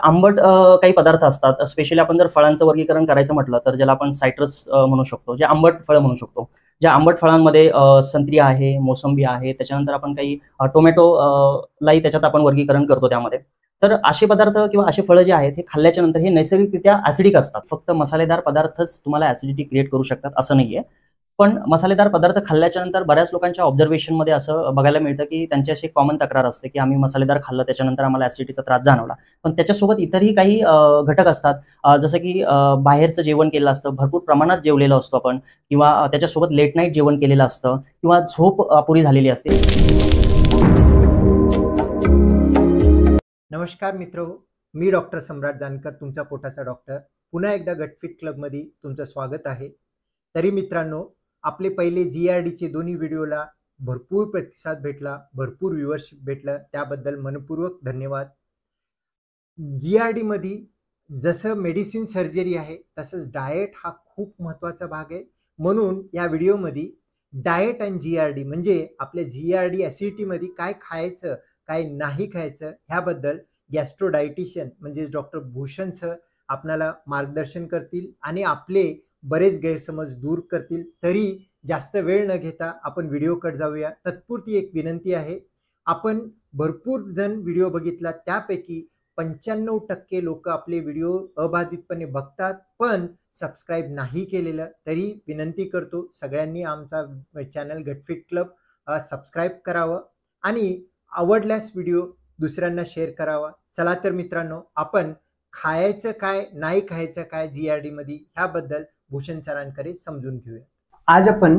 आंबट काही पदार्थ असतात, स्पेशली आपण जर फळांचं वर्गीकरण करायचं म्हटलं तर ज्याला आपण सायट्रस म्हणू शकतो, जे आंबट फळं म्हणू शकतो. ज्या आंबट फळांमध्ये संत्री आहे, मोसंबी आहे, त्याच्यानंतर आपण काही टोमॅटो लाही त्याच्यात आपण वर्गीकरण करतो त्यामध्ये. तर असे पदार्थ किंवा असे फळं जे आहेत हे खाल्ल्याच्या नंतर हे नैसर्गिकरित्या ऍसिडिक असतात. फक्त मसालेदार पदार्थच तुम्हाला ऍसिडिटी क्रिएट करू शकतात असं नाहीये. पण मसालेदार पदार्थ खाल्ल्याच्या नंतर बऱ्याच लोकांच्या ऑब्झर्वेशनमध्ये असं बघायला मिळतं की त्यांची अशी कॉमन तक्रार असते की आम्ही मसालेदार खाल्लं त्याच्यानंतर आम्हाला ऍसिडिटीचा त्रास जाणवला. पण त्याच्यासोबत इतरही काही घटक असतात, जसं की बाहेरचं जेवण केलेलं असतं, भरपूर प्रमाणात जेवलेलं असतो आपण, किंवा त्याच्यासोबत लेट नाईट जेवण केलेलं असतं, किंवा झोप अपुरी झालेली असते. नमस्कार मित्रो, मी डॉक्टर सम्राट जानकर, तुमचा पोटाचा डॉक्टर. पुन्हा एकदा गटफिट क्लबमध्ये तुमचं स्वागत आहे. तरी मित्रांनो, आपले पहिले GRDचे दोन्ही व्हिडिओला भरपूर प्रतिसाद भेटला, भरपूर व्ह्यूअरशिप भेटलं, त्याबद्दल मनपूर्वक धन्यवाद. GRD मध्ये जसं मेडिसिन सर्जरी आहे तसंच डाएट हा खूप महत्त्वाचा भाग आहे. म्हणून या व्हिडिओमध्ये डाएट आणि GRD म्हणजे आपल्या GRD ॲसिडिटीमध्ये काय खायचं काय नाही खायचं ह्याबद्दल गॅस्ट्रोडायटिशियन म्हणजेच डॉक्टर भूषण सर आपल्याला मार्गदर्शन करतील आणि आपले बरेच गैरसमज दूर करतील. तरी जास्त वेळ न घेता आपण व्हिडिओकडे जाऊया. तत्पुरती एक विनंती आहे, आपण भरपूर जण व्हिडिओ बघितला, त्यापैकी 95% लोक आपले व्हिडिओ अबाधितपणे बघतात पण सबस्क्राईब नाही केलेलं. तरी विनंती करतो सगळ्यांनी आमचा चॅनल गटफिट क्लब सबस्क्राईब करावं आणि आवडल्यास व्हिडिओ दुसऱ्यांना शेअर करावा. चला तर मित्रांनो, आपण खायचं काय नाही खायचं काय GRD मध्ये ह्याबद्दल भूषण सरांकडे समजून घेऊया. आज आपण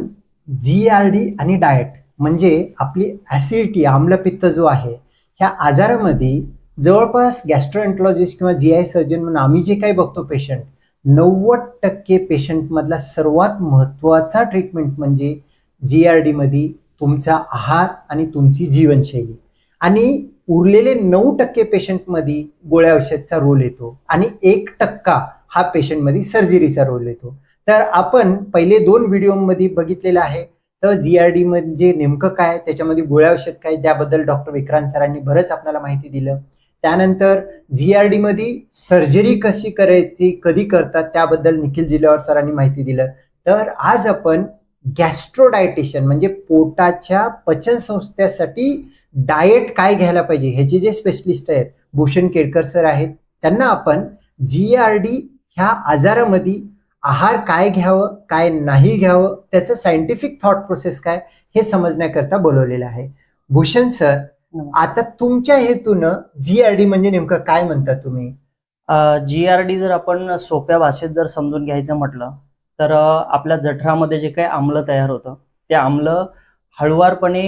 GRD आणि डाएट म्हणजे आपली ऍसिडिटी आम्लपित्त जो आहे ह्या आजारामध्ये जवळपास गॅस्ट्रोएंटरोलॉजिस्ट किंवा GI सर्जन म्हणून आम्ही जे काही बघतो पेशंट, 90% पेशंट मधला सर्वात महत्त्वाचा ट्रीटमेंट म्हणजे GRD मध्ये तुमचा आहार आणि तुमची जीवनशैली. आणि उरलेले 9% पेशंटमध्ये गोळ्या औषधचा रोल येतो आणि 1% हा पेशंटमध्ये सर्जरीचा रोल येतो. तर आपण पहिले 2 व्हिडिओमध्ये बघितलेलं आहे. तर GRD म्हणजे नेमकं काय, त्याच्यामध्ये गोळ्या औषध काय, त्याबद्दल डॉक्टर विक्रांत सरांनी बरंच आपल्याला माहिती दिलं. त्यानंतर GRD मध्ये सर्जरी कशी करायची, कधी करतात, त्याबद्दल निखिल जिलेवार सरांनी माहिती दिलं. तर आज आपण गॅस्ट्रोडायटिशियन म्हणजे पोटाच्या पचन संस्थेसाठी डाएट काय घ्यायला पाहिजे ह्याचे जे स्पेशलिस्ट आहेत भूषण केळकर सर आहेत, त्यांना आपण GRD ह्या आजारामध्ये आहार काय घ्यावं काय नाही घ्यावं त्याचं सायंटिफिक थॉट प्रोसेस काय हे समजण्याकरता बोलवलेलं आहे. भूषण सर, आता तुमच्या हेतूनं GRD म्हणजे नेमकं काय म्हणता तुम्ही? GRD जर आपण सोप्या भाषेत जर समजून घ्यायचं म्हटलं तर आपल्या जठरामध्ये जे काही आम्ल तयार होतं ते आम्ल हळुवारपणे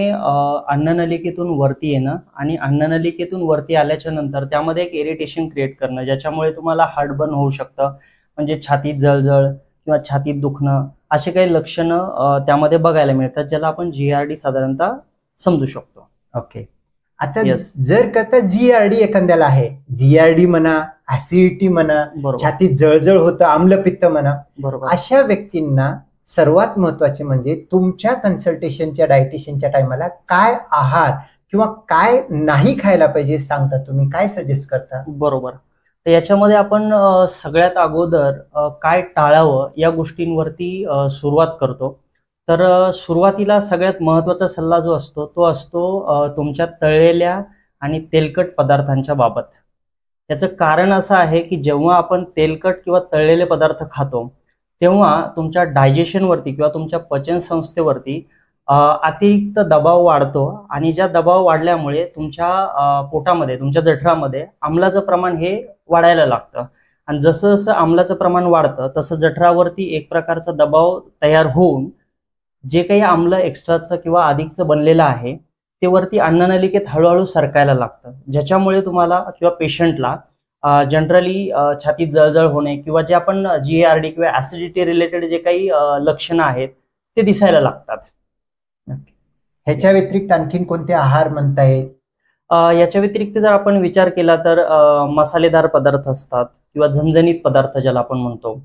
अन्ननलिकेतून वरती येणं आणि अन्ननलिकेतून वरती आल्याच्या नंतर त्यामध्ये एक इरिटेशन क्रिएट करणं, ज्याच्यामुळे तुम्हाला हार्टबर्न होऊ शकतं, म्हणजे छातीत जळजळ किंवा छातीत दुखणं असे काही लक्षणं त्यामध्ये बघायला मिळतात, ज्याला आपण GRD साधारणतः समजू शकतो. ओके, आता जर करता GRD एखाद्याला आहे, GRD म्हणा, ऍसिडिटी म्हणा, छातीत जळजळ होतं, आम्लपित्त म्हणा, अशा व्यक्तींना सर्वात महत्वाचे म्हणजे तुमच्या कन्सल्टेशनच्या डायटिशियनच्या टायमाला काय आहार किंवा काय नाही खायला पाहिजे सांगता, तुम्ही काय सजेस्ट करता? बरोबर. तर याच्यामध्ये आपण सगळ्यात अगोदर काय टाळावं या गोष्टींवरती सुरुवात करतो. तर सुरुवातीला सगळ्यात महत्त्वाचा सल्ला जो असतो तो असतो तुमच्या तळलेल्या आणि तेलकट पदार्थांच्या बाबत. याचं कारण असं आहे की जेव्हा आपण तेलकट किंवा तळलेले पदार्थ खातो तेव्हा तुमच्या डायजेशनवरती किंवा तुमच्या पचन संस्थेवरती अतिरिक्त दबाव वाढतो आणि ज्या दबाव वाढल्यामुळे तुमच्या पोटामध्ये तुमच्या जठरामध्ये आम्लाचं प्रमाण हे वाढायला लागतं. आणि जसं जसं आम्लाचं प्रमाण वाढतं तसं जठरावरती एक प्रकारचा दबाव तयार होऊन जे काही आम्ल एक्स्ट्राचं किंवा अधिकचं बनलेलं आहे ते वरती अन्ननलिकेत हळूहळू सरकायला लागतं, ज्याच्यामुळे तुम्हाला किंवा पेशंटला जनरली छातीत जळजळ होणे किंवा जे आपण GRD किंवा ऍसिडिटी रिलेटेड जे काही लक्षणं आहेत ते दिसायला लागतात. ह्याच्या व्यतिरिक्त आणखीन कोणते आहार म्हणता येईल? याच्या व्यतिरिक्त जर आपण विचार केला तर मसालेदार पदार्थ असतात किंवा झणझणीत पदार्थ ज्याला आपण म्हणतो,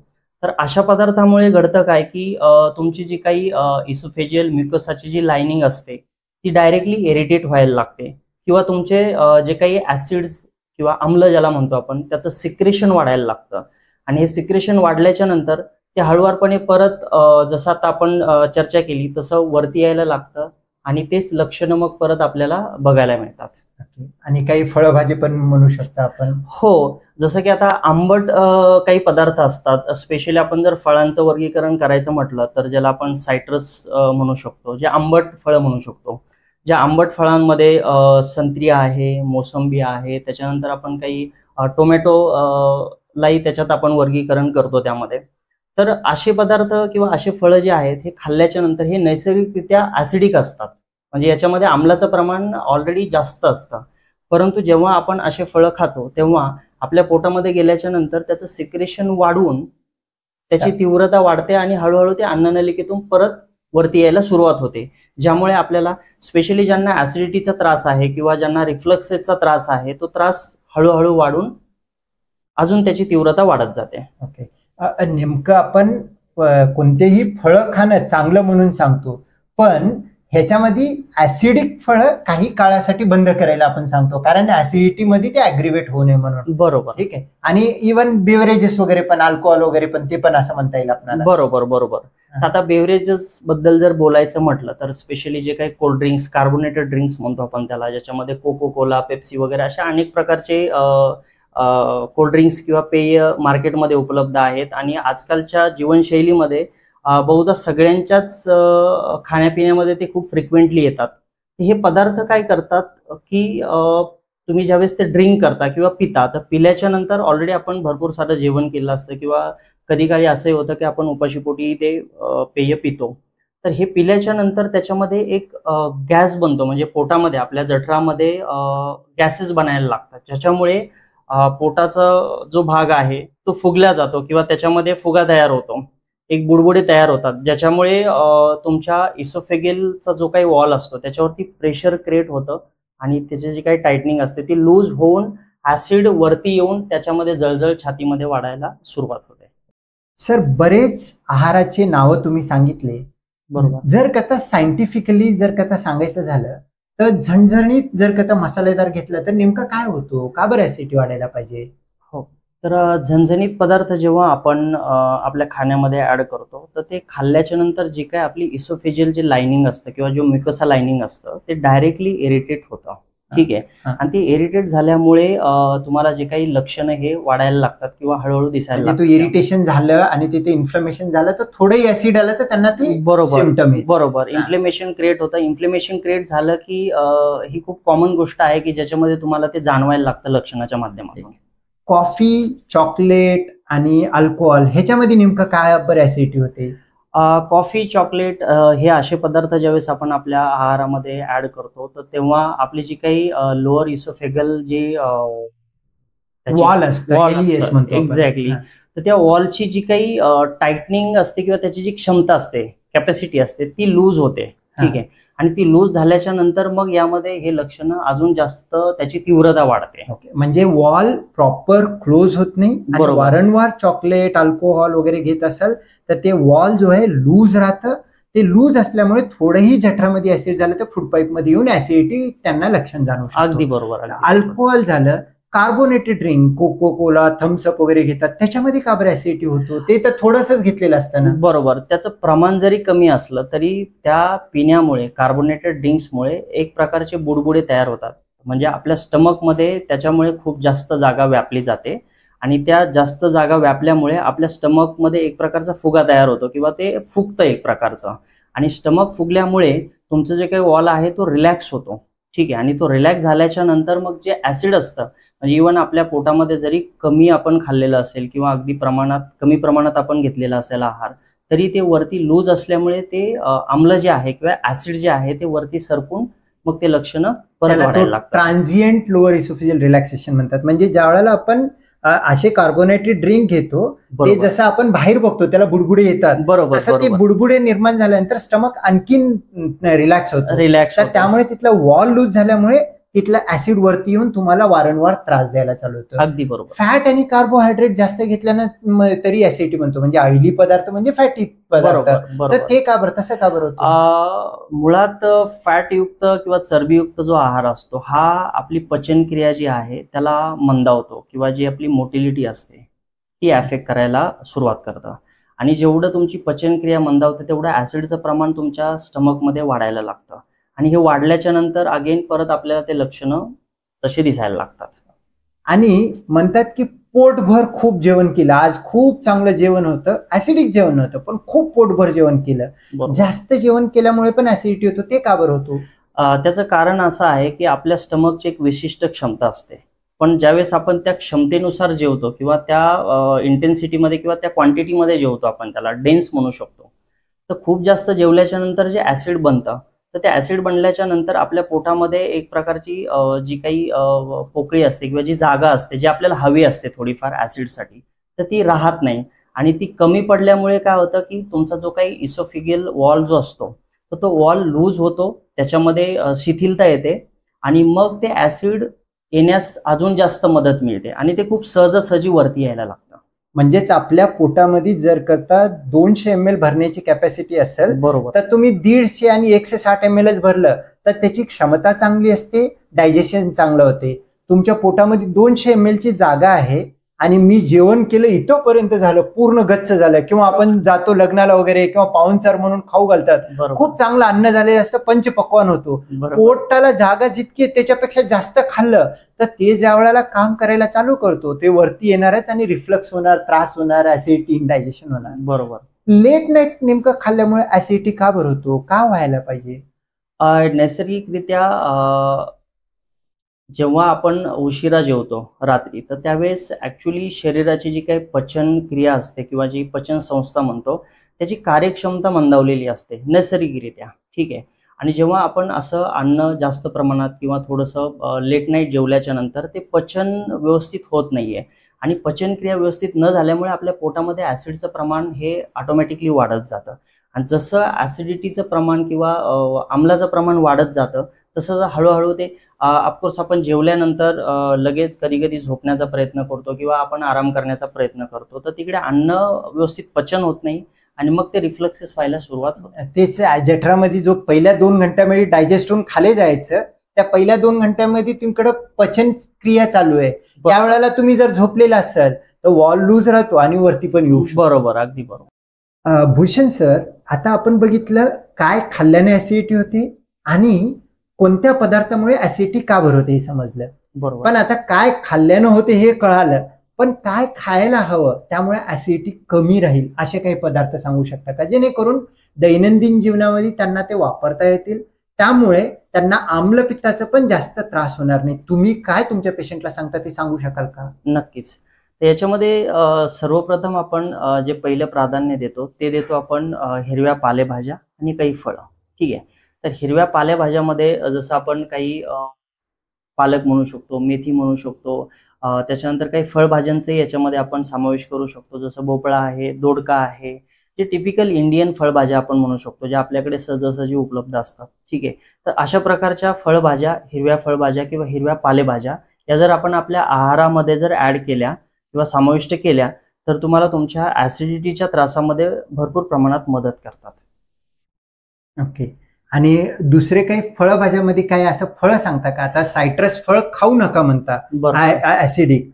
तर अशा पदार्थामुळे घडतं काय की तुमची जी काही इसोफेजियल म्युकसाची जी लायनिंग असते ती डायरेक्टली इरिटेट व्हायला लागते किंवा तुमचे जे काही ऍसिड्स किंवा आम्ल ज्याला म्हणतो आपण, त्याचं सिक्रेशन वाढायला लागतं. आणि हे सिक्रेशन वाढल्याच्या नंतर ते हळूवारपणे परत जसं आता आपण चर्चा केली तसं वरती यायला लागतं आणि तेच लक्षणं मग परत आपल्याला बघायला मिळतात. आणि काही फळभाजी पण म्हणू शकता आपण. हो, जसं की आता आंबट काही पदार्थ असतात. स्पेशली आपण जर फळांचं वर्गीकरण करायचं म्हटलं तर ज्याला आपण सायट्रस म्हणू शकतो, जे आंबट फळं म्हणू शकतो. ज्या आंबट फळांमध्ये संत्री आहे, मोसंबी आहे, त्याच्यानंतर आपण काही टोमॅटो लाई त्याच्यात आपण वर्गीकरण करतो त्यामध्ये. तर असे पदार्थ किंवा असे फळं जे आहेत हे खाल्ल्याच्या नंतर हे नैसर्गिकरित्या ऍसिडिक असतात. म्हणजे याच्यामध्ये आम्लाचं प्रमाण ऑलरेडी जास्त असतं. परंतु जेव्हा आपण असे फळं खातो तेव्हा आपल्या पोटामध्ये गेल्याच्या नंतर त्याचं सिक्रेशन वाढून त्याची तीव्रता वाढते आणि हळूहळू ते अन्ननलिकेतून परत वरती यायला सुरुवात होते. ज्यामुळे आपल्याला स्पेशली ज्यांना ऍसिडिटीचा त्रास आहे किंवा ज्यांना रिफ्लक्सेसचा त्रास आहे तो त्रास हळूहळू वाढून अजून त्याची तीव्रता वाढत जाते. ओके, नेमकं आपण कोणतेही फळं खाणं चांगलं म्हणून सांगतो, पण ह्याच्यामध्ये ऍसिडिक फळं काही काळासाठी बंद करायला आपण सांगतो, कारण ऍसिडिटी मध्ये ते अग्रिवेट होऊ नये म्हणून. बरोबर, ठीक आहे. आणि इव्हन बेव्हरेजेस वगैरे पण, अल्कोहोल वगैरे पण, ते पण असं म्हणता येईल आपल्याला. बरोबर बरोबर. आता बेव्हरेजेस बद्दल जर बोलायचं म्हटलं तर स्पेशली जे काही कोल्ड ड्रिंक्स, कार्बोनेटेड ड्रिंक्स म्हणतो आपण त्याला, ज्याच्यामध्ये कोको कोला, पेप्सी वगैरे अशा अनेक प्रकारचे कोल्ड ड्रिंक्स किंवा पेय मार्केटमध्ये उपलब्ध आहेत. आणि आजकालच्या जीवनशैलीमध्ये बहुधा सगळ्यांच्याच खाण्यापिण्यामध्ये ते खूप फ्रिक्वेंटली येतात. हे पदार्थ काय करतात की तुम्ही ज्यावेळेस ते ड्रिंक करता किंवा पिता, तर पिल्याच्या नंतर ऑलरेडी आपण भरपूर सारं जेवण केलं असतं किंवा कधी काळी असंही होतं की आपण उपाशीपोटी ते पेय पितो. तर हे पिल्याच्या नंतर त्याच्यामध्ये एक गॅस बनतो, म्हणजे पोटामध्ये आपल्या जठरामध्ये गॅसेस बनायला लागतात, ज्याच्यामुळे पोटाचा जो भाग आहे तो फुगला जातो किंवा त्याच्यामध्ये फुगा तयार होतो, एक बुडबुडे तयार होतात, ज्याच्यामुळे तुमच्या इसोफेगेलचा जो काही वॉल असतो त्याच्यावरती प्रेशर क्रिएट होतं आणि त्याची जी काही टायटनिंग असते ती लूज होऊन ऍसिड वरती येऊन त्याच्यामध्ये जळजळ छातीमध्ये वाढायला सुरुवात होते. सर, बरेच आहाराचे नावं तुम्ही सांगितले. बरोबर. जर का सायंटिफिकली जर का सांगायचं झालं तर झणझणीत जर का मसालेदार घेतलं तर नेमका काय होतो, का बरं ऍसिडिटी वाढायला पाहिजे? हो, तर झणझणीत पदार्थ जेव्हा आपण आपल्या खाण्यामध्ये ऍड करतो तर ते खाल्ल्याच्या नंतर जी काय आपली इसोफेजियल जे लाइनिंग असतं किंवा जो म्युकोसा लाइनिंग असतं ते डायरेक्टली इरिटेट होतं. ठीक आहे. आणि ती इरिटेट झाल्यामुळे तुम्हाला जे काही लक्षणं हे वाढायला लागतात किंवा हळूहळू दिसायला लागतात. इरिटेशन झालं आणि तिथे इन्फ्लेमेशन झालं तर थोडंही ऍसिड आलं तर त्यांना ते सिम्पटम आहे. बरोबर, इन्फ्लेमेशन क्रिएट होतं. इन्फ्लेमेशन क्रिएट झालं की ही खूप कॉमन गोष्ट आहे की ज्याच्यामध्ये तुम्हाला ते जाणवायला लागतं लक्षणाच्या माध्यमातून. कॉफी, चॉकलेट आणि अल्कोहोल ह्याच्यामध्ये नेमकं काय बरं ऍसिडिटी होते? कॉफी, चॉकलेट हे असे पदार्थ ज्यावेळेस आपण आपल्या आहारामध्ये ऍड करतो तर तेव्हा आपली जी काही लोअर इसोफेगल जी वॉल असतं, एक्झॅक्टली, तर त्या वॉलची जी काही टाइटनिंग असते किंवा त्याची जी क्षमता असते, कॅपॅसिटी असते, ती लूज होते. ठीक आहे. आणि ती लूज झाल्याच्या नंतर मग यामध्ये हे लक्षणं अजून जास्त त्याची तीव्रता वाढते. म्हणजे वॉल प्रॉपर क्लोज होत नाही. वारंवार चॉकलेट, अल्कोहोल वगैरे घेत असाल तर ते वॉल जो आहे लूज राहतं. ते लूज असल्यामुळे थोडंही जठरामध्ये ऍसिड झालं तर फूड पाईप मध्ये येऊन ऍसिडिटी त्यांना लक्षण जाणवू शकतं. अगदी बरोबर. अल्कोहोल झालं, carbonated drink, Coca Cola, Thums Up वगैरे घेतात, त्याच्यामध्ये का बरं ऍसिडिटी होतो? ते तर थोडंसंच घेतलेलं असतं ना. बरोबर. त्याचं प्रमाण जरी कमी असलं तरी त्या पिण्यामुळे, कार्बोनेटेड ड्रिंक्समुळे एक प्रकारचे बुडबुडे तयार होतात. म्हणजे आपल्या स्टमकमध्ये त्याच्यामुळे खूप जास्त जागा व्यापली जाते आणि त्या जास्त जागा व्यापल्यामुळे आपल्या स्टमकमध्ये एक प्रकारचा फुगा तयार होतो किंवा ते फुगतं एक प्रकारचं. आणि स्टमक फुगल्यामुळे तुमचं जे काही वॉल आहे तो रिलॅक्स होतो. ठीक आहे. आणि तो रिलॅक्स झाल्याच्या नंतर मग जे ऍसिड असतं, म्हणजे इव्हन आपल्या पोटामध्ये जरी कमी आपण खाल्लेलं असेल किंवा अगदी कमी प्रमाणात आपण घेतलेला असेल आहार, तरी ते वरती लूज असल्यामुळे ते आम्ल जे आहे किंवा ऍसिड जे आहे ते वरती सरकून मग ते लक्षणं परत वाढायला लागतात. ट्रान्झिएंट लोअर इसोफेजियल रिलॅक्सेशन म्हणतात. म्हणजे ज्या वेळेला आपण असे कार्बोनेटेड ड्रिंक घेतो ते जसं आपण बाहेर बघतो त्याला बुडबुडे येतात, बरोबर, तसं ते बुडबुडे निर्माण झाल्यानंतर स्टमक आणखीन रिलॅक्स होतं. रिलॅक्स, त्यामुळे तिथला वॉल लूज झाल्यामुळे तिथलं ऍसिड वरती येऊन तुम्हाला वारंवार त्रास द्यायला चालू होतं. अगदी बरोबर. फॅट आणि कार्बोहायड्रेट जास्त घेतल्यानं तरी ऍसिडिटी म्हणतो, म्हणजे ऑइली पदार्थ म्हणजे फॅटी पदार्थ. तर ते का बरं, तसं का बरं होतं? मुळात फॅट युक्त किंवा चरबीयुक्त जो आहार असतो हा आपली पचनक्रिया जी आहे त्याला मंदावतो, किंवा जी आपली मोटिलिटी असते ती अफेक्ट करायला सुरुवात करतं. आणि जेवढं तुमची पचनक्रिया मंदावते तेवढं ऍसिडचं प्रमाण तुमच्या स्टमकमध्ये वाढायला लागतं, आणि हे वाढल्याच्या नंतर अगेन परत आपल्याला ते लक्षणं तसे दिसायला लागतात. आणि म्हणतात की पोटभर खूप जेवण केलं, आज खूप चांगलं जेवण होतं, ऍसिडिक जेवण होतं, पण खूप पोटभर जेवण केलं, जास्त जेवण केल्यामुळे पण ऍसिडिटी होतो. ते का बरं होतो? त्याचं कारण असं आहे की आपल्या स्टमकची एक विशिष्ट क्षमता असते, पण ज्यावेळेस आपण त्या क्षमतेनुसार जेवतो किंवा त्या इंटेन्सिटीमध्ये किंवा त्या क्वांटिटीमध्ये जेवतो, आपण त्याला डेन्स म्हणू शकतो, तर खूप जास्त जेवल्याच्या नंतर जे ऍसिड बनतं, तर ते ऍसिड बनल्याच्या नंतर आपल्या पोटामध्ये एक प्रकारची जी काही पोकळी असते किंवा जी जागा असते जी आपल्याला हवी असते थोडीफार ऍसिडसाठी, तर ती राहत नाही. आणि ती कमी पडल्यामुळे काय होतं की तुमचा जो काही इसोफिगल वॉल जो असतो तर तो वॉल लूज होतो, त्याच्यामध्ये शिथिलता येते, आणि मग ते ऍसिड येण्यास अजून जास्त मदत मिळते आणि ते खूप सहजासहजी वरती यायला लागतं. म्हणजेच आपल्या पोटामध्ये जर करता 200 ml भरण्याची कॅपॅसिटी असेल, बरोबर, तर तुम्ही 150 आणि 160 ml भरलं तर त्याची क्षमता चांगली असते, डायजेशन चांगलं होते. तुमच्या पोटामध्ये 200 ml ची जागा आहे, आणि मी जेवण केलं इथपर्यंत झालं, पूर्ण गच्च झालं, किंवा आपण जातो लग्नाला वगैरे किंवा पाहुणचार म्हणून खाऊ घालतात, खूप चांगलं अन्न झाले असं पंचपक्वान होतो, पोटाला जागा जितकी त्याच्यापेक्षा जास्त खाल्लं तर ते ज्या वेळेला काम करायला चालू करतो ते वरती येणारच, आणि रिफ्लक्स होणार, त्रास होणार, ऍसिडिटी, इंडायजेशन होणार. बरोबर. लेट नाईट नेमकं खाल्ल्यामुळे ऍसिडिटी का बरं होतो, का व्हायला पाहिजे? नैसर्गिकरित्या जेव्हा आपण उशिरा जेवतो रात्री, तर त्यावेळेस ऍक्च्युली शरीराची जी काही पचन क्रिया असते किंवा जी पचन संस्था म्हणतो त्याची कार्यक्षमता मंदावलेली असते नैसर्गिकरित्या, ठीक आहे. आणि जेव्हा आपण असं अन्न जास्त प्रमाणात किंवा थोडंसं लेट नाईट जेवल्याच्या नंतर ते पचन व्यवस्थित होत नाहीये, आणि पचनक्रिया व्यवस्थित न झाल्यामुळे आपल्या पोटामध्ये ऍसिडचं प्रमाण हे ऑटोमॅटिकली वाढत जातं. आणि जसं ऍसिडिटीचं प्रमाण किंवा आम्लाचं प्रमाण वाढत जातं तसं हळूहळू ते ऑफकोर्स आपण जेवल्यानंतर लगेच कधी कधी झोपण्याचा प्रयत्न करतो किंवा आपण आराम करण्याचा प्रयत्न करतो, तर तिकडे अन्न व्यवस्थित पचन होत नाही आणि मग ते रिफ्लक्सेस व्हायला सुरुवात होते. तेच जठरामध्ये जो पहिल्या 2 घंट्यामध्ये डायजेस्ट होऊन खाली जायचं, त्या पहिल्या 2 घंट्यामध्ये तुमच्याकडे पचन क्रिया चालू आहे, त्यावेळेला तुम्ही जर झोपलेला असाल तर वॉल लूज राहतो आणि वरती पण येऊ शकतो. बरोबर, अगदी बरोबर. भूषण सर, आता आपण बघितलं काय खाल्ल्याने ऍसिडिटी होते आणि कोणत्या पदार्थामुळे ऍसिडिटी का बरं होते हे समजलं. बरोबर. पण आता काय खाल्ल्यानं होते हे कळालं, पण काय खायला हवं त्यामुळे ऍसिडिटी कमी राहील असे काही पदार्थ सांगू शकता का, जेणेकरून दैनंदिन जीवनामध्ये त्यांना ते वापरता येतील, त्यामुळे त्यांना आम्लपित्ताचा पण जास्त त्रास होणार नाही? तुम्ही काय तुमच्या पेशंटला सांगता ते सांगू शकाल का? नक्कीच. तर याच्यामध्ये सर्वप्रथम आपण जे पहिलं प्राधान्य देतो ते देतो आपण हिरव्या पालेभाज्या आणि काही फळं, ठीक आहे. तर हिरव्या पालेभाज्यामध्ये जसं आपण काही पालक म्हणू शकतो, मेथी म्हणू शकतो, त्याच्यानंतर काही फळभाज्यांचाही याच्यामध्ये आपण समावेश करू शकतो, जसं भोपळा आहे, दोडका आहे, जे टिपिकल इंडियन फळभाज्या आपण म्हणू शकतो, ज्या आपल्याकडे सहजासहजी उपलब्ध असतात, ठीक आहे. तर अशा प्रकारच्या फळभाज्या, हिरव्या फळभाज्या किंवा हिरव्या पालेभाज्या या जर आपण आपल्या आहारामध्ये जर ऍड केल्या किंवा समाविष्ट केल्या तर तुम्हाला तुमच्या ऍसिडिटीच्या त्रासामध्ये भरपूर प्रमाणात मदत करतात. ओके. आणि दुसरे काही फळभाज्यामध्ये काही असं फळ सांगता का? आता सायट्रस फळ खाऊ नका म्हणता, ऍसिडिक,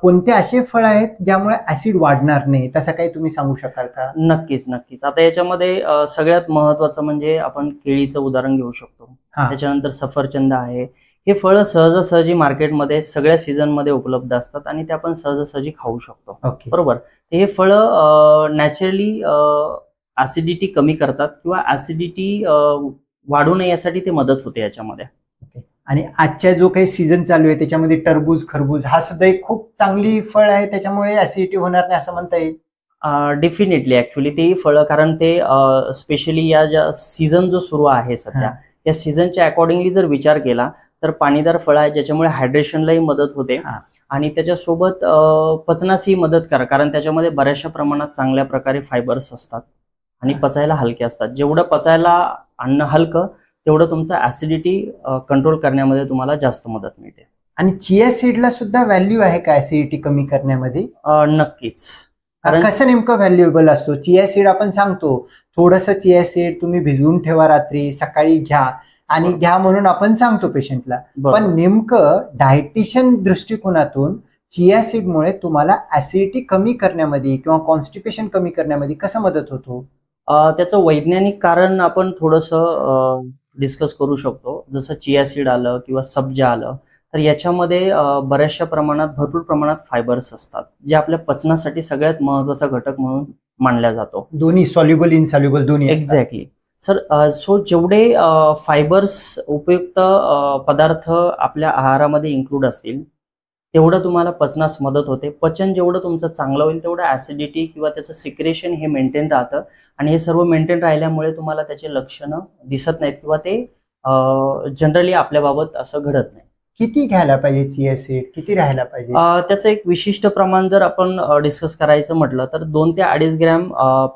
कोणते असे फळ आहेत ज्यामुळे ऍसिड वाढणार नाही, तसं काही तुम्ही सांगू शकाल का? नक्कीच नक्कीच. आता याच्यामध्ये सगळ्यात महत्वाचं म्हणजे आपण केळीचं उदाहरण घेऊ शकतो, त्याच्यानंतर सफरचंद आहे. हे फळ सहजासहजी मार्केटमध्ये सगळ्या सीझन मध्ये उपलब्ध असतात आणि ते आपण सहजासहजी खाऊ शकतो. बरोबर. हे फळ नॅचरली ऍसिडिटी कमी करतात किंवा ऍसिडिटी वाढू नये यासाठी ते मदत होते याच्यामध्ये. आणि आजच्या जो काही सीझन चालू आहे त्याच्यामध्ये टरबूज, खरबूज हा सुद्धा एक खूप चांगली फळ आहे, त्याच्यामुळे ऍसिडिटी होणार नाही असं म्हणता येईल? डेफिनेटली. ऍक्च्युली ते फळ, कारण ते स्पेशली या ज्या सीझन जो सुरू आहे सध्या या सीझनच्या अकॉर्डिंगली जर विचार केला तर पाणीदार फळ आहे, ज्याच्यामुळे हायड्रेशनलाही मदत होते आणि त्याच्यासोबत पचनासही मदत करा, कारण त्याच्यामध्ये बऱ्याचशा प्रमाणात चांगल्या प्रकारे फायबर्स असतात आणि पचायला हलके असतात. जेवढं पचायला अन्न हलकं तेवढं तुमचं ऍसिडिटी कंट्रोल करण्यामध्ये तुम्हाला जास्त मदत मिळते. आणि चिया सीडला सुद्धा व्हॅल्यू आहे का ऍसिडिटी कमी करण्यामध्ये? नक्कीच. कसं नेमकं व्हॅल्युएबल असतो चिया सीड? आपण सांगतो थोडंसं चिया सीड तुम्ही भिजवून ठेवा, रात्री सकाळी घ्या आणि घ्या म्हणून आपण सांगतो पेशंटला, पण नेमकं डायटिशियन दृष्टिकोनातून चिया सीडमुळे तुम्हाला ऍसिडिटी कमी करण्यामध्ये किंवा कॉन्स्टिपेशन कमी करण्यामध्ये कसं मदत होतो? त्याचं वैज्ञानिक कारण आपण थोडंसं डिस्कस करू शकतो. जसं चिया सीड आलं किंवा सब्जा आलं, तर याच्यामध्ये बऱ्याचशा प्रमाणात भरपूर प्रमाणात फायबर्स असतात, जे आपल्या पचनासाठी सगळ्यात महत्वाचा घटक म्हणून मानला जातो. दोन्ही सॉल्युबल इनसॉल्युबल दोन्ही. Exactly sir. सो जेवढे फायबर्स उपयुक्त पदार्थ आपल्या आहारामध्ये इन्क्लूड असतील तेवढं तुम्हाला पचनास मदत होते. पचन जेवढं तुमचं चांगलं होईल तेवढं ऍसिडिटी किंवा त्याचं सिक्रेशन हे मेंटेन राहतं, आणि हे सर्व मेंटेन राहिल्यामुळे तुम्हाला त्याचे लक्षणं दिसत नाहीत किंवा ते जनरली आपल्या बाबत असं घडत नाही. किती घ्यायला पाहिजे चिया सीड, किती राहायला पाहिजे? त्याचं एक विशिष्ट प्रमाण जर आपण डिस्कस करायचं म्हटलं तर 2 ते 2.5 ग्रॅम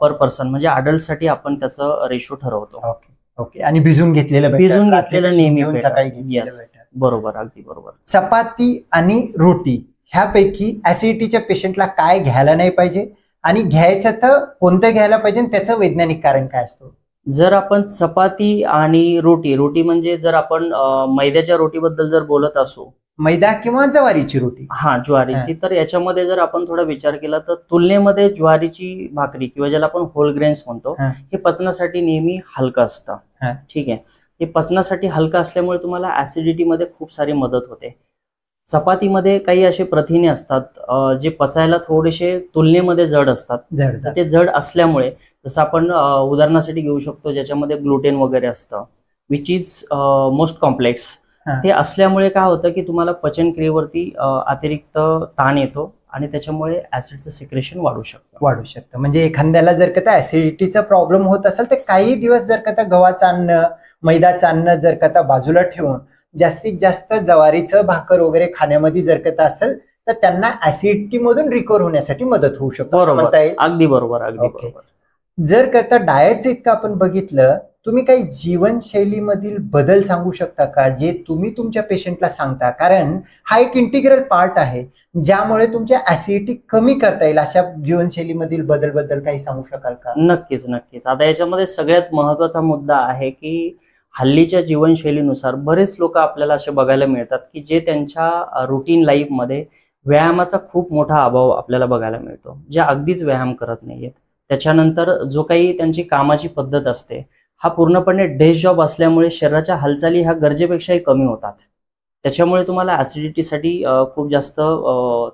पर पर्सन, म्हणजे अडल्टसाठी आपण त्याचं रेशो ठरवतो. Okay okay. आणि भिजून घेतलेलं नेहमी सकाळी. बरोबर, अगदी बरोबर. चपाती आणि रोटी ह्यापैकी ऍसिडिटीच्या पेशंटला काय घ्यायला नाही पाहिजे, आणि घ्यायचं तर कोणतं घ्यायला पाहिजे, आणि त्याचं वैज्ञानिक कारण काय असतं? जर आपण चपाती आणि रोटी म्हणजे जर आपण मैद्याच्या रोटीबद्दल जर बोलत असू, मैदा किंवा ज्वारीची रोटी, ज्वारीची, तर याच्यामध्ये जर आपण थोडा विचार केला तर तुलनेमध्ये ज्वारीची भाकरी किंवा ज्याला आपण होल ग्रेन्स म्हणतो, हे पचनासाठी नेहमी हलकं असतं. ठीक आहे. हे पचनासाठी हलकं असल्यामुळे तुम्हाला ऍसिडिटी मध्ये खूप सारी मदत होते. चपातीमध्ये काही असे प्रथिने असतात जे पचायला थोडेसे तुलनेमध्ये जड असतात. ते जड असल्यामुळे, जसं आपण उदाहरणासाठी घेऊ शकतो ज्याच्यामध्ये ग्लुटेन वगैरे असतं, विच इज मोस्ट कॉम्प्लेक्स. ते असल्यामुळे काय होतं की तुम्हाला पचनक्रियेवरती अतिरिक्त ताण येतो आणि त्याच्यामुळे ऍसिडचं सिक्रेशन वाढू शकतं. म्हणजे एखाद्याला जर का ऍसिडिटीचा प्रॉब्लेम होत असेल तर काही दिवस जर का गव्हाचं अन्न, मैदाचं अन्न जर का बाजूला ठेवून जास्तीत जास्त ज्वारीचं भाकर वगैरे खाण्यामध्ये जर का असेल तर त्यांना ऍसिडिटी मधून रिकव्हर होण्यासाठी मदत होऊ शकतो. अगदी बरोबर, अगदी बरोबर. जर का डाएटचं इतकं आपण बघितलं, तुम्ही काही जीवनशैलीमधील बदल सांगू शकता का जे तुम्ही तुमच्या पेशंटला सांगता? कारण हा एक इंटिग्रल पार्ट आहे ज्यामुळे तुमच्या ऍसिडिटी कमी करता येईल. अशा जीवनशैलीमधील बदल काही सांगू शकाल का? नक्कीच नक्कीच. आता याच्यामध्ये सगळ्यात महत्वाचा मुद्दा आहे की हल्लीच्या जीवनशैलीनुसार बरेच लोक आपल्याला असे बघायला मिळतात की जे त्यांच्या रुटीन लाईफमध्ये व्यायामाचा खूप मोठा अभाव आपल्याला बघायला मिळतो, जे अगदीच व्यायाम करत नाहीयेत. त्याच्यानंतर जो काही त्यांची कामाची पद्धत असते, हा पूर्णपणे डेस्क जॉब असल्यामुळे शरीराच्या हालचाली ह्या गरजेपेक्षाही कमी होतात. त्याच्यामुळे तुम्हाला ऍसिडिटीसाठी खूप जास्त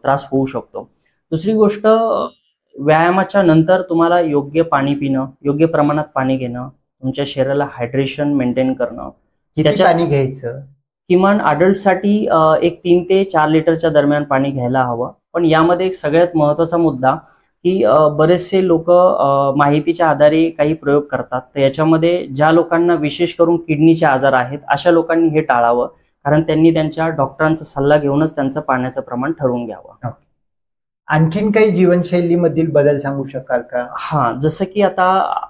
त्रास होऊ शकतो. दुसरी गोष्ट, व्यायामाच्या नंतर तुम्हाला योग्य पाणी पिणं, योग्य प्रमाणात पाणी घेणं, तुमच्या शरीराला हायड्रेशन मेंटेन करणं. किती पाणी घ्यायचं? किमान अडल्टसाठी एक 3 ते 4 लिटरच्या दरम्यान पाणी घ्यायला हवं. पण यामध्ये एक सगळ्यात महत्वाचा मुद्दा की बरेचसे लोक माहितीच्या आधारे काही प्रयोग करतात. तर याच्यामध्ये ज्या लोकांना विशेष करून किडनीचे आजार आहेत अशा लोकांनी हे टाळावं, कारण त्यांनी त्यांच्या डॉक्टरांचा सल्ला घेऊनच त्यांचं पाण्याचं प्रमाण ठरवून घ्यावं. आणखीन काही जीवनशैलीमधील बदल सांगू शकाल का? जसं की आता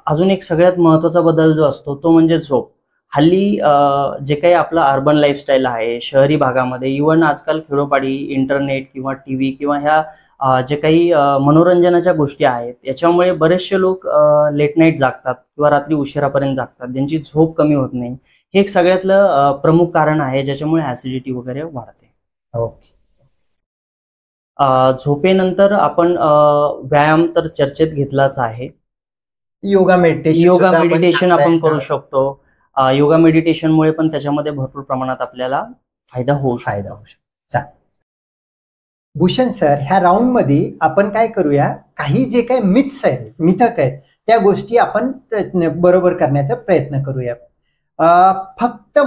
अजून एक सगळ्यात महत्वाचा बदल जो असतो तो म्हणजे झोप. हल्ली जे काही आपलं अर्बन लाईफस्टाईल आहे शहरी भागामध्ये, इव्हन आजकाल खेडोपाडी इंटरनेट किंवा टीव्ही किंवा ह्या जे काही मनोरंजनाच्या गोष्टी आहेत याच्यामुळे बरेचसे लोक लेट नाईट जागतात किंवा रात्री उशिरापर्यंत जागतात, ज्यांची झोप कमी होत नाही. हे एक सगळ्यातलं प्रमुख कारण आहे ज्याच्यामुळे ऍसिडिटी वगैरे वाढते. झोपेनंतर आपण व्यायाम तर चर्चेत घेतलाच आहे. योगा मेडिटेशन आपण करू शकतो. योगा मेडिटेशनमुळे पण त्याच्यामध्ये भरपूर प्रमाणात आपल्याला फायदा होऊ शकतो. भूषण सर, ह्या राऊंड मध्ये आपण काय करूया, काही जे काही मिथ्स आहेत, मिथक आहेत, त्या गोष्टी आपण बरोबर करण्याचा प्रयत्न करूया. फक्त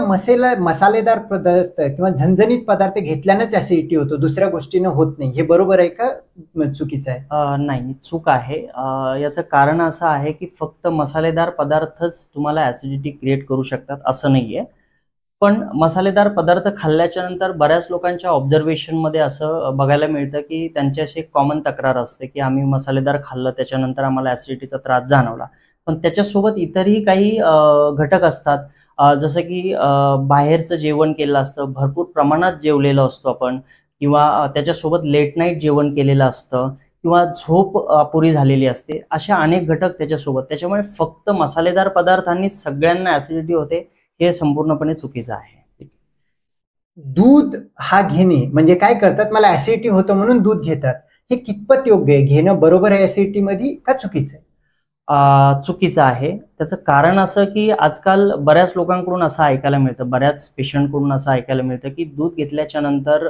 मसालेदार पदार्थ किंवा झणझणीत पदार्थ घेतल्यानंच ऍसिडिटी होतो, दुसऱ्या गोष्टीनं होत नाही, हे बरोबर आहे का चुकीचं आहे? नाही, चूक आहे. याचं कारण असं आहे की फक्त मसालेदार पदार्थच तुम्हाला ऍसिडिटी क्रिएट करू शकतात असं नाहीये. पण मसालेदार पदार्थ खाल्ल्याच्या नंतर बऱ्याच लोकांच्या ऑब्झर्वेशन मध्ये असं बघायला मिळतं की त्यांची अशी कॉमन तक्रार असते की आम्ही मसालेदार खाल्लं त्याच्यानंतर आम्हाला ऍसिडिटीचा त्रास जाणवला. पण त्याच्यासोबत इतरही काही घटक असतात जसं की बाहेरचं जेवण केलेलं असतं, भरपूर प्रमाणात जेवलेलो असतो आपण, किंवा त्याच्यासोबत लेट नाईट जेवण केलेलं असतं, किंवा झोप अपुरी झालेली असते. अशा अनेक घटक त्याच्यासोबत, त्याच्यामुळे फक्त मसालेदार पदार्थांनी सगळ्यांना ऍसिडिटी होते हे संपूर्णपणे चुकीचं आहे. दूध हा घेणे म्हणजे काय करतात, मला ऍसिडिटी होतं म्हणून दूध घेतात, हे कितपत योग्य आहे? घेणं बरोबर आहे ऍसिडिटी मध्ये का चुकीचं आहे? चुकीचं आहे. त्याचं कारण असं की आजकाल बऱ्याच लोकांकडून असं ऐकायला मिळतं, बऱ्याच पेशंटकडून असं ऐकायला मिळतं की दूध घेतल्याच्या नंतर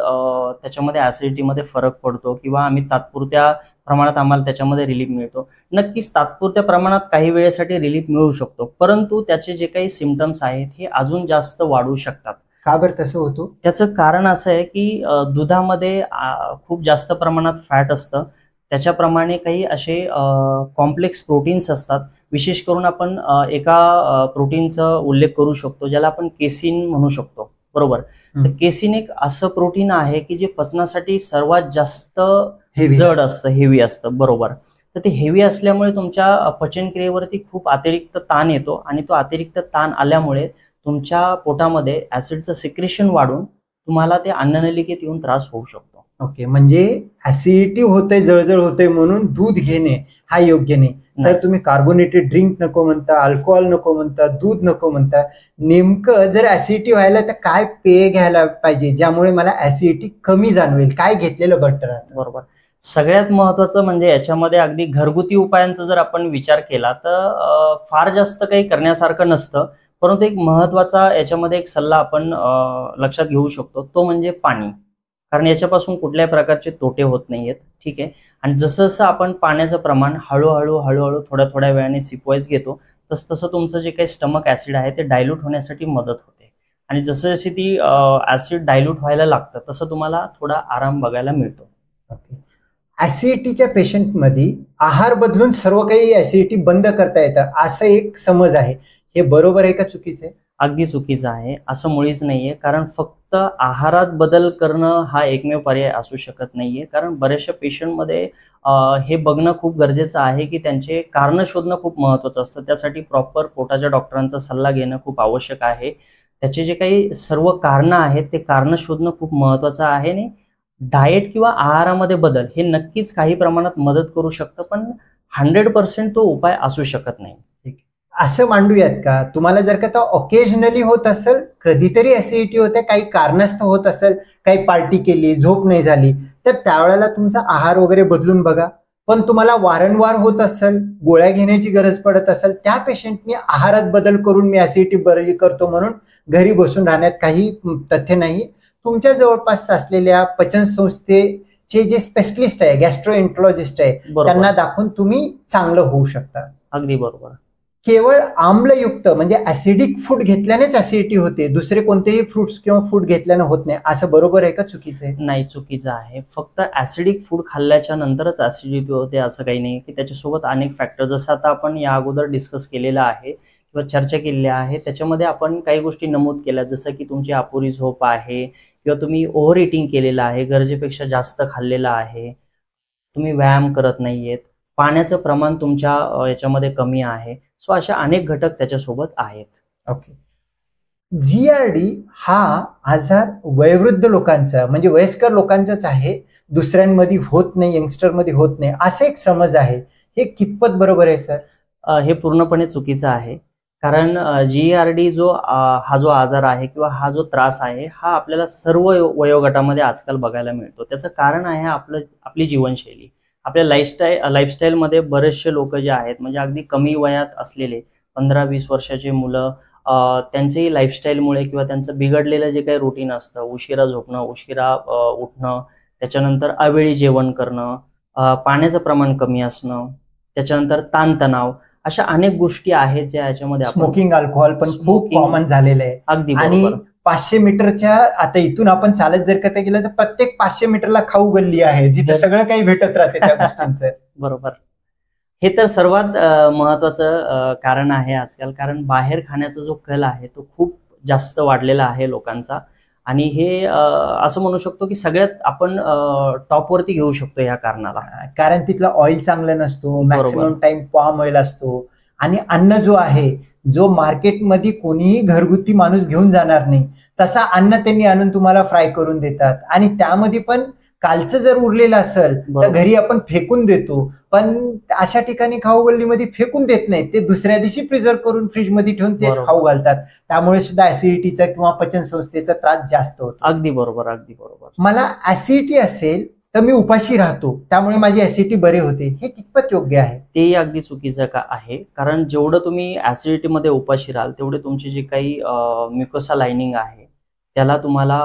त्याच्यामध्ये ऍसिडिटीमध्ये फरक पडतो, किंवा आम्ही तात्पुरत्या प्रमाणात आम्हाला त्याच्यामध्ये रिलीफ मिळतो. नक्कीच तात्पुरत्या प्रमाणात काही वेळेसाठी रिलीफ मिळू शकतो, परंतु त्याचे जे काही सिम्पटम्स आहेत हे अजून जास्त वाढू शकतात. का बरं तसं होतं? त्याचं कारण असं आहे की दुधामध्ये खूप जास्त प्रमाणात फॅट असतं. त्याच्याप्रमाणे काही असे कॉम्प्लेक्स प्रोटीन्स असतात. विशेष करून आपण एका प्रोटीनचा उल्लेख करू शकतो ज्याला आपण केसिन म्हणू शकतो, बरोबर. तर केसिन एक असं प्रोटीन आहे की जे पचनासाठी सर्वात जास्त जड असतं, हेवी असतं, बरोबर. तर ते हेवी असल्यामुळे तुमच्या पचनक्रियेवरती खूप अतिरिक्त ताण येतो, आणि तो अतिरिक्त ताण आल्यामुळे तुमच्या पोटामध्ये ऍसिडचं सिक्रेशन वाढून तुम्हाला ते अन्ननलिकेत येऊन त्रास होऊ शकतो. ओके, म्हणजे ऍसिडिटी होते, जळजळ होते म्हणून दूध घेणे हा योग्य नाही. सर तुम्ही कार्बोनेटेड ड्रिंक नको म्हणता, अल्कोहोल नको म्हणता, दूध नको म्हणता, नेमकं जर ऍसिडिटी व्हायला तर काय पेय घ्यायला पाहिजे ज्यामुळे मला ऍसिडिटी कमी जाणवेल? काय घेतलेलं बेटर? बरोबर. सगळ्यात महत्वाचं म्हणजे याच्यामध्ये अगदी घरगुती उपायांचा जर आपण विचार केला तर फार जास्त काही करण्यासारखं नसतं, परंतु एक महत्वाचा याच्यामध्ये एक सल्ला आपण लक्षात घेऊ शकतो, तो म्हणजे पाणी. कारण याच्यापासून कुठल्याही प्रकारचे तोटे होत नाहीयेत, ठीक आहे. आणि जसं जसं आपण पाण्याचं प्रमाण हळूहळू थोड्या थोड्या वेळाने सिपवाईज घेतो, तसं तुमचं जे काही स्टमक ऍसिड आहे ते डायल्यूट होण्यासाठी मदत होते. आणि जसं जशी ती ऍसिड डायल्यूट व्हायला लागतं तसं तुम्हाला थोडा आराम बघायला मिळतो. ऍसिडिटीच्या पेशंटमध्ये आहार बदलून सर्व काही ऍसिडिटी बंद करता येतं असं एक समज आहे, हे बरोबर आहे का चुकीचं आहे? अगदी चुकीचं आहे, असं मुळीच नाहीये. कारण फक्त आहारात बदल करणं हा एकमेव पर्याय असू शकत नाहीये. कारण बऱ्याचशा पेशंटमध्ये हे बघणं खूप गरजेचं आहे की त्यांचे कारण शोधणं खूप महत्वाचं असतं. त्यासाठी प्रॉपर पोटाच्या डॉक्टरांचा सल्ला घेणं खूप आवश्यक आहे. त्याचे जे काही सर्व कारणं आहेत ते कारणं शोधणं खूप महत्वाचं आहे. आणि डाएट किंवा आहारामध्ये बदल हे नक्कीच काही प्रमाणात मदत करू शकतं, पण 100% तो उपाय असू शकत नाही. असं मांडूयात का, तुम्हाला जर का तो ऑकेजनली होत असेल, कधीतरी ऍसिडिटी होते, काही कारणास्तव होत असेल, काही पार्टी केली, झोप नाही झाली, तर त्यावेळेला तुमचा आहार वगैरे बदलून बघा. पण तुम्हाला वारंवार होत असेल, गोळ्या घेण्याची गरज पडत असेल, त्या पेशंटनी आहारात बदल करून मी ऍसिडिटी बरी करतो म्हणून घरी बसून राहण्यात काही तथ्य नाही. तुमच्या जवळपास असलेल्या पचन संस्थेचे जे स्पेशलिस्ट आहे, गॅस्ट्रोएंट्रोलॉजिस्ट आहे, त्यांना दाखवून तुम्ही चांगलं होऊ शकता. अगदी बरोबर. केवळ आम्लयुक्त म्हणजे ऍसिडिक फूड घेतल्यानेच ऍसिडिटी होते, दुसरे कोणतेही फ्रुट्स किंवा फूड घेतल्याने होत नाही, असं बरोबर आहे का चुकीचं आहे? नाही, चुकीचं आहे. फक्त ऍसिडिक फूड खाल्ल्याच्या नंतरच ऍसिडिटी होते असं काही नाही, की त्याच्यासोबत अनेक फॅक्टर, जसं आता आपण या अगोदर डिस्कस केलेलं आहे किंवा चर्चा केलेली आहे, त्याच्यामध्ये आपण काही गोष्टी नमूद केल्या, जसं की तुमची अपुरी झोप आहे, किंवा तुम्ही ओव्हर इटिंग केलेलं आहे, गरजेपेक्षा जास्त खाल्लेलं आहे, तुम्ही व्यायाम करत नाहीयेत, पाण्याचं प्रमाण तुमच्या याच्यामध्ये कमी आहे. सो अशा अनेक घटक त्याच्यासोबत आहेत. ओके. जीआरडी हा आजार वयोवृद्ध लोकांचा म्हणजे वयस्कर लोकांचाच आहे, दुसऱ्यांमध्ये होत नाही, यंगस्टरमध्ये होत नाही, असे एक समज आहे. हे कितपत बरोबर आहे सर? हे पूर्णपणे चुकीचं आहे. कारण जीआरडी हा जो आजार आहे किंवा हा जो त्रास आहे हा आपल्याला सर्व वयोगटामध्ये आजकाल बघायला मिळतो. त्याचं कारण आहे आपली जीवनशैली. आपल्या लाईफस्टाईलमध्ये बरेचसे लोक जे आहेत, म्हणजे अगदी कमी वयात असलेले 15-20 वर्षाचे मुलं, त्यांचेही लाईफस्टाईलमुळे किंवा त्यांचं बिघडलेलं जे काही रुटीन असतं, उशिरा झोपणं, उशिरा उठणं, त्याच्यानंतर अवेळी जेवण करणं, पाण्याचं प्रमाण कमी असणं, त्याच्यानंतर ताणतणाव, अशा अनेक गोष्टी आहेत ज्या याच्यामध्ये. स्मोकिंग, अल्कोहोल पण खूप कॉमन झालेलं आहे. अगदी. आणि 500 मीटरच्या आता इथून आपण चालत जर का गेलं तर प्रत्येक 500 मीटरला खाऊ गल्ली आहे जिथे सगळं काही भेटत राहते त्या गोष्टींचं. बरोबर. हे तर सर्वात महत्वाचं कारण आहे आजकाल. कारण बाहेर खाण्याचा जो कल आहे तो खूप जास्त वाढलेला आहे लोकांचा. आणि हे असं म्हणू शकतो की सगळ्यात आपण टॉपवरती घेऊ शकतो या कारणाला. कारण तिथलं ऑइल चांगलं नसतो, मॅक्सिमम टाइम पाम ऑइल असतो, आणि अन्न जो आहे जो मार्केटमध्ये कोणीही घरगुती माणूस घेऊन जाणार नाही तसा अन्न त्यांनी आणून तुम्हाला फ्राय करून देतात. आणि त्यामध्ये पण कालचं जर उरलेलं असेल तर घरी आपण फेकून देतो, पण अशा ठिकाणी खाऊ गल्लीमध्ये फेकून देत नाही, ते दुसऱ्या दिवशी प्रिझर्व करून फ्रीजमध्ये ठेवून तेच खाऊ घालतात. त्यामुळे सुद्धा ऍसिडिटीचा किंवा पचन संस्थेचा त्रास जास्त होतो. अगदी बरोबर, अगदी बरोबर. मला ऍसिडिटी असेल तर मी उपाशी राहतो, त्यामुळे माझी ऍसिडिटी बरे होते, हे कितपत योग्य आहे? ते अगदी चुकीचं आहे. कारण जेवढं तुम्ही ऍसिडिटीमध्ये उपाशी राहाल तेवढे तुमची जी काही म्युकोसा लाइनिंग आहे त्याला तुम्हाला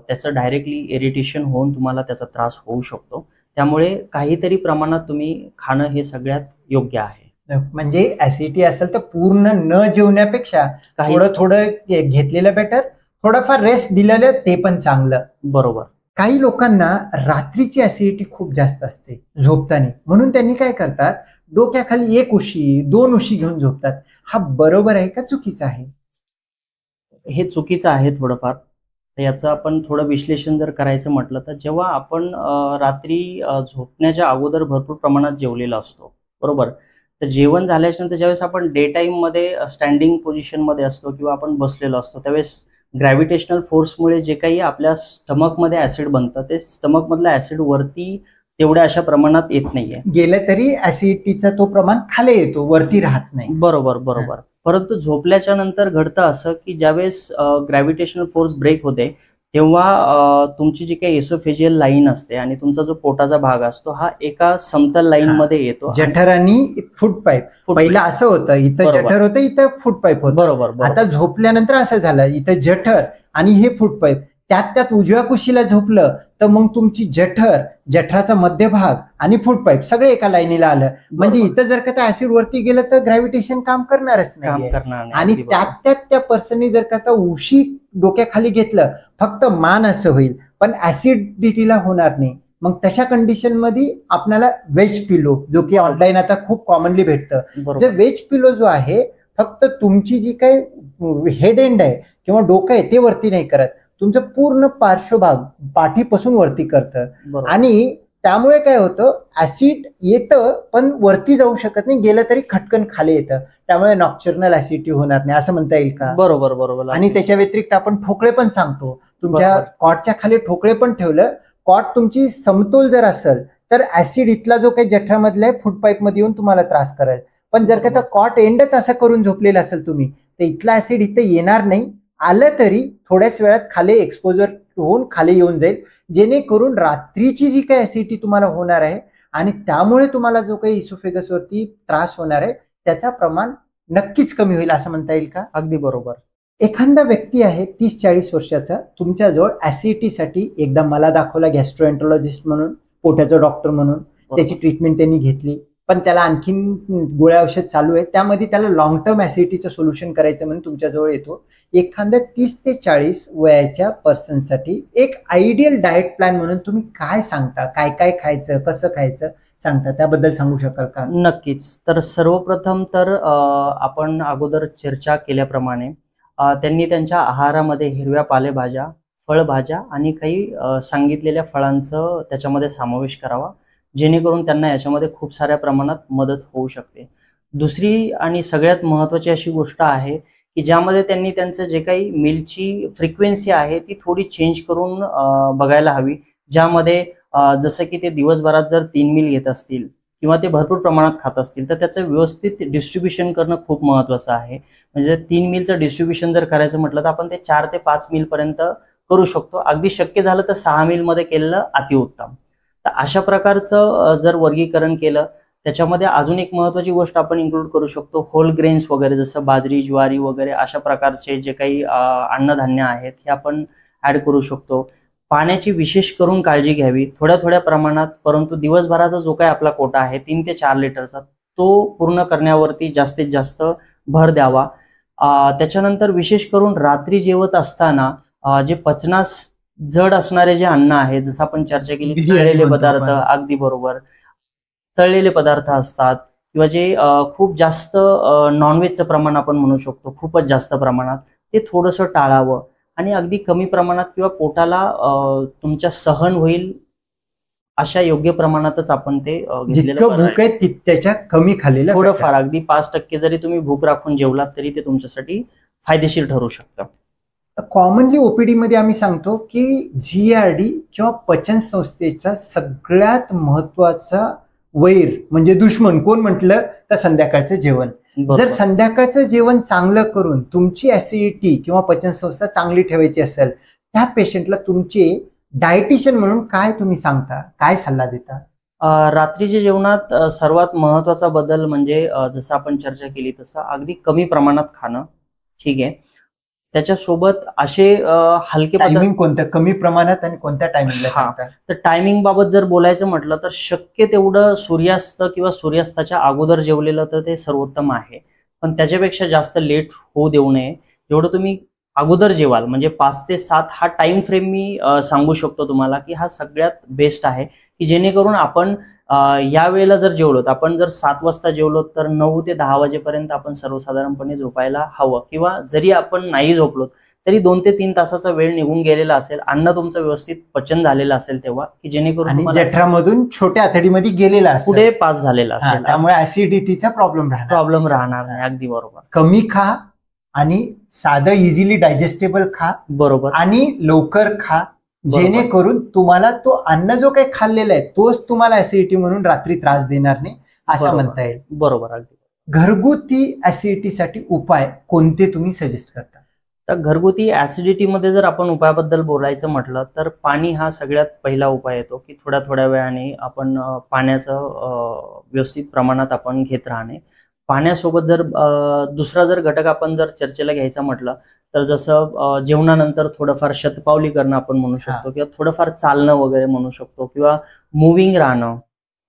त्याचं डायरेक्टली इरिटेशन होऊन तुम्हाला त्याचा त्रास होऊ शकतो. त्यामुळे काहीतरी प्रमाणात तुम्ही खाणं हे सगळ्यात योग्य आहे. म्हणजे ऍसिडिटी असेल तर पूर्ण न जेवण्यापेक्षा थोडं थोडं घेतलेलं बेटर, थोडंफार रेस्ट दिलेलं ते पण चांगलं. बरोबर. काही लोकांना रात्रीची ऍसिडिटी खूप जास्त असते झोपताना, म्हणून त्यांनी काय करतात, डोक्याखाली 1 उशी 2 उशी घेऊन झोपतात. हा बरोबर आहे का चुकीचा आहे? हे चुकीचं आहे थोडंफार. तर याचं आपण थोडं विश्लेषण जर करायचं म्हटलं तर जेव्हा आपण रात्री झोपण्याच्या अगोदर भरपूर प्रमाणात जेवलेलो असतो, बरोबर, तर जेवण झाल्याच्यानंतर ज्यावेळेस आपण डे टाईममध्ये स्टँडिंग पोझिशनमध्ये असतो किंवा आपण बसलेलो असतो त्यावेळेस ग्रॅव्हिटेशनल फोर्समुळे जे काही आपल्या स्टमकमध्ये ऍसिड बनतं ते स्टमकमधलं ऍसिड वरती तेवढ्या अशा प्रमाणात येत नाहीये. गेलं तरी ऍसिडिटीचा तो प्रमाण खाली येतो, वरती राहत नाही. बरोबर बरोबर. परंतु झोपल्याच्या नंतर घडतं असं की ज्यावेळेस ग्रॅव्हिटेशनल फोर्स ब्रेक होते तेव्हा तुमची जी काही एसोफेजियल लाईन असते आणि तुमचा जो पोटाचा भाग असतो हा एका समतल लाईन मध्ये येतो. जठर आणि फूड पाईप, पहिलं असं होतं, इथं जठर होतं, इथं फूड पाईप होतं. बरोबर. आता झोपल्यानंतर असं झालं, इथं जठर आणि हे फूड पाईप, त्यात उजव्या कुशीला झोपलं तर मग तुमची जठराचा मध्यभाग आणि फूड पाईप सगळे एका लाईनीला आलं. म्हणजे इथं जर का ऍसिड वरती गेलं तर ग्रॅव्हिटेशन काम करणारच नाही. आणि त्यात त्या पर्सनने जर का उशी डोक्याखाली घेतलं, फक्त मान असं होईल पण ऍसिडिटीला होणार नाही. मग तशा कंडिशन मध्ये आपल्याला वेज पिलो, जो की ऑनलाईन आता खूप कॉमनली भेटतं, जे वेज पिलो जो आहे फक्त तुमची जी काही हेड एंड आहे किंवा डोकं आहे ते वरती नाही करत, तुमचं पूर्ण पार्श्वभाग पाठीपासून वरती करतं. आणि त्यामुळे काय होतं, ऍसिड येतं पण वरती जाऊ शकत नाही, गेलं तरी खटकन खाली येतं, त्यामुळे नॉक्चर्नल ऍसिडिटी होणार नाही असं म्हणता येईल का? बरोबर बरोबर. आणि त्याच्या व्यतिरिक्त आपण ठोकळे पण सांगतो, तुमच्या कॉटच्या खाली ठोकळे पण ठेवलं, कॉट तुमची समतोल जर असेल तर ऍसिड इथला जो काही जठरामधला आहे फूड पाईप मध्ये येऊन तुम्हाला त्रास करेल. पण जर का कॉट एंडच असं करून झोपलेलं असेल तुम्ही, तर इथला ऍसिड इथं येणार नाही, आलं तरी थोड्याच वेळात खाली एक्सपोजर होऊन खाली येऊन जाईल, जेणेकरून रात्रीची जी काही ऍसिडिटी तुम्हाला होणार आहे आणि त्यामुळे तुम्हाला जो काही इसोफेगस वरती त्रास होणार आहे त्याचा प्रमाण नक्कीच कमी होईल असं म्हणता येईल का? अगदी बरोबर. एखादा व्यक्ती आहे 30-40 वर्षाचा, तुमच्याजवळ ऍसिडिटीसाठी एकदा मला दाखवला गॅस्ट्रोएंटरोलॉजिस्ट म्हणून, पोटाचा डॉक्टर म्हणून, त्याची ट्रीटमेंट त्यांनी घेतली, पण त्याला आणखीन गोळ्या औषध चालू आहे, त्यामध्ये त्याला लॉंग टर्म ऍसिडिटीचं सोल्युशन करायचं म्हणून तुमच्याजवळ येतो. एखाद्या 30 ते 40 वयाच्या पर्सनसाठी एक आयडियल डाएट प्लॅन म्हणून तुम्ही काय सांगता, काय काय खायचं, कसं खायचं सांगता, त्याबद्दल सांगू शकाल का? नक्कीच. तर सर्वप्रथम तर आपण अगोदर चर्चा केल्याप्रमाणे त्यांनी त्यांच्या आहारामध्ये हिरव्या पालेभाज्या, फळभाज्या आणि काही सांगितलेल्या फळांचं त्याच्यामध्ये समावेश करावा, जेणेकरून त्यांना याच्यामध्ये खूप साऱ्या प्रमाणात मदत होऊ शकते. दुसरी आणि सगळ्यात महत्त्वाची अशी गोष्ट आहे की ज्यामध्ये त्यांनी त्यांचं जे काही मीलची फ्रिक्वेन्सी आहे ती थोडी चेंज करून बघायला हवी, ज्यामध्ये जसं की ते दिवसभरात जर 3 मील घेत असतील किंवा ते भरपूर प्रमाणात खात असतील तर त्याचं व्यवस्थित डिस्ट्रीब्युशन करणं खूप महत्त्वाचं आहे. म्हणजे 3 मीलचं डिस्ट्रीब्युशन जर करायचं म्हटलं तर आपण ते 4 ते 5 मील पर्यंत करू शकतो. अगदी शक्य झालं तर 6 मीलमध्ये केलेलं अतिउत्तम. तर अशा प्रकारचं जर वर्गीकरण केलं, त्याच्यामध्ये अजून एक महत्त्वाची गोष्ट आपण इन्क्लूड करू शकतो, होल ग्रेन्स वगैरे, जसं बाजरी, ज्वारी वगैरे अशा प्रकारचे जे काही अन्नधान्य आहेत हे आपण ऍड करू शकतो. पाण्याची विशेष करून काळजी घ्यावी, थोड्या थोड्या प्रमाणात, परंतु दिवसभराचा जो काही आपला कोटा आहे 3 ते 4 लिटरचा तो पूर्ण करण्यावरती जास्तीत जास्त भर द्यावा. त्याच्यानंतर विशेष करून रात्री जेवत असताना जे पचनास जड असणारे जे अन्न आहे, जसं आपण चर्चा केली तळलेले पदार्थ, अगदी बरोबर, तळलेले पदार्थ असतात किंवा जे खूप जास्त नॉनव्हेजचं प्रमाण आपण म्हणू शकतो खूपच जास्त प्रमाणात, ते थोडंसं टाळावं आणि अगदी कमी प्रमाणात किंवा पोटाला तुमच्या सहन होईल अशा योग्य प्रमाणातच आपण ते घेतलेलं जितकं भूक आहे त्याच्या कमी खाल्लेलं थोडंफार, अगदी 5% जरी तुम्ही भूक राखून जेवलात तरी ते तुमच्यासाठी फायदेशीर ठरू शकतं. कॉमनली ओपीडी मध्ये आम्ही सांगतो की जीआरडी किंवा पचन संस्थेचा सगळ्यात महत्वाचा वैर म्हणजे दुश्मन कोण म्हटलं तर संध्याकाळचं जेवण. जर संध्याकाळचं जेवण चांगलं करून तुमची ऍसिडिटी किंवा पचन संस्था चांगली ठेवायची असेल, त्या पेशंटला तुमचे डायटिशियन म्हणून काय तुम्ही सांगता, काय सल्ला देता? रात्रीच्या जेवणात सर्वात महत्वाचा बदल म्हणजे जसं आपण चर्चा केली तसं अगदी कमी प्रमाणात खाणं. ठीक आहे. त्याच्यासोबत असे हलके टायमिंग कोणतं कमी प्रमाणात आणि कोणत्या टायमिंगला सांगता? तर टायमिंग बाबत जर बोलायचं म्हटलं तर शक्य तेवढं सूर्यास्त किंवा सूर्यास्ताच्या अगोदर जेवलेलं तर ते सर्वोत्तम आहे, पण त्याच्यापेक्षा जास्त लेट होऊ देऊ नये. जेवढं तुम्ही अगोदर जेवाल म्हणजे 5 ते 7 हा टाइम फ्रेम मी सांगू शकतो तुम्हाला की हा सगळ्यात बेस्ट आहे, की जेणेकरून आपण या वेळेला जर जेवलो, आपण जर 7 वाजता जेवलो तर 9 ते 10 वाजेपर्यंत आपण सर्वसाधारणपणे झोपायला हवं, किंवा जरी आपण नाही झोपलो तरी 2 ते 3 तासाचा वेळ निघून गेलेला असेल, अन्न तुमचं व्यवस्थित पचन झालेलं असेल तेव्हा, की जेणेकरून जठरामधून छोट्या आतडीमध्ये गेलेला असेल, पुढे पास झालेला असेल, त्यामुळे ऍसिडिटीचा प्रॉब्लेम राहणार नाही. अगदी बरोबर. कमी खा आणि साधं इझिली डायजेस्टेबल खा, बरोबर, आणि लवकर खा, जेणेकरून तुम्हाला तो अन्न जो काही खाल्लेला आहे तोच तुम्हाला ऍसिडिटी म्हणून रात्री त्रास देणार नाही असं म्हणता येईल. बरोबर. अगदी. घरगुती ऍसिडिटीसाठी उपाय कोणते तुम्ही सजेस्ट करता? तर घरगुती ऍसिडिटी मध्ये जर आपण उपायाबद्दल बोलायचं म्हटलं तर पाणी हा सगळ्यात पहिला उपाय येतो, की थोड्या वेळाने आपण पाण्याचं व्यवस्थित प्रमाणात आपण घेत राहणे. पाण्यासोबत जर दुसरा जर घटक आपण जर चर्चेला घ्यायचा म्हटलं तर जसं जेवणानंतर थोडंफार शतपावली करणं आपण म्हणू शकतो, किंवा थोडंफार चालणं वगैरे म्हणू शकतो, किंवा मूव्हिंग राहणं